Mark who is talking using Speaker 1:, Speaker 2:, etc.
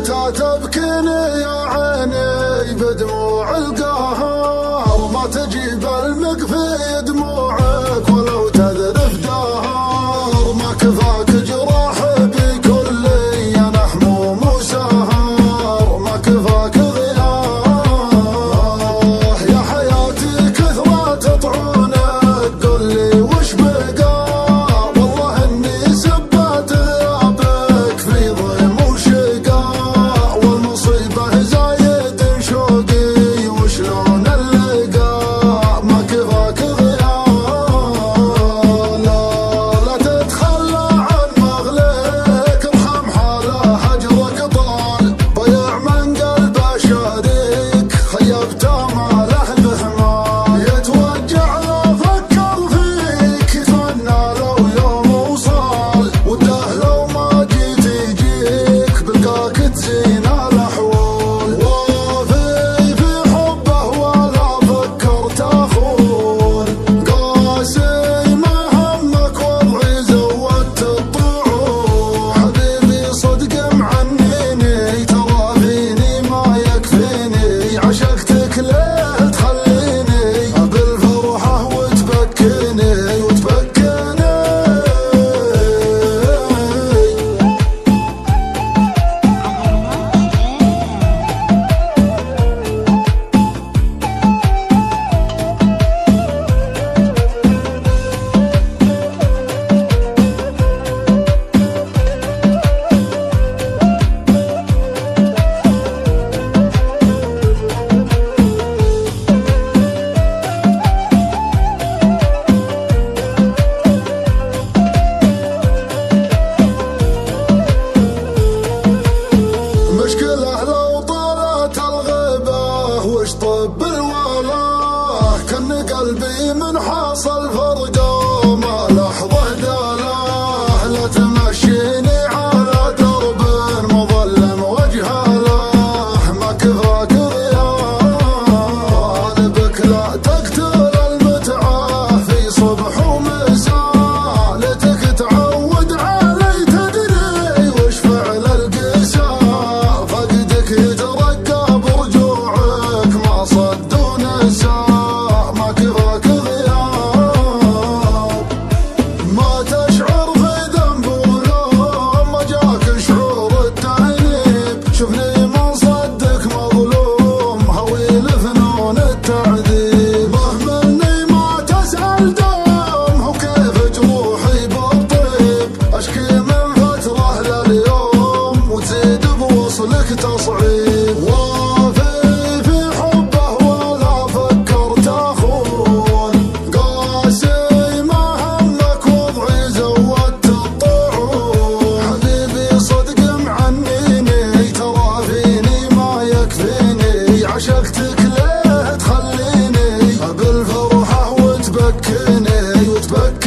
Speaker 1: متى تبكيني يا عيني بدموع القهر، ما تجيب المقفي دموعك ولو تذرف دهر، ما كفاك جراح بكلي انا حموم وسهر، ما كفاك غيار يا حياتي كثرة تطعونك قل لي وش بقى، والله اني سبت ثيابك في ضيم وشقاء، والمصيبة زايد شوقي وشلون اللقاء، ما كفاك غيار لا تتخلى عن مغلك ارحم حاله هجرك طال، ضيع من قلبه شريك خيبت اماله بهمال، يتوجع لو فكر فيك يتمنى لو يوم وصال، وده لو ما جيت يجيك بلقاك تزين الاحوال، وافي في حبه ولا فكرت اخون، قاسي ما همك وضعي زودت الطعون، حبيبي صدق معنيني ترى فيني ما يكفيني، عشقتك ليه تخليني بالفرحة وتبكيني وتبكيني. مشكلة لو طالت الغيبة وش طب الوالاه، كان قلبي من حاصل فرقه ما لحظة دالاه، لا تمشيني على درب مظلم وجهاله، ما كفاك غيار طالبك لا تقتل المتعة في صبح ومساء، ليتك تعود علي تدري وش فعل القساء، فقدك يترقى برجوعك ما صد ونساء، ما كفاك غيار ما تشعر في ذنب ولوم، ما جاك شعور التأنيب، شوفني من صدك مظلوم هوي لفنون التعذيب، مني ما تسأل دوم وكيف جروحي بالطيب، اشكي من فترة لليوم وتزيد بوصلك تصعيب، وافي في حبه ولا فكرت اخون، قاسي ما همك وضعي زودت الطعون، حبيبي صدق معنيني ترى فيني ما يكفيني، عشقتك ليه تخليني بالفرحة وتبكيني وتبكيني.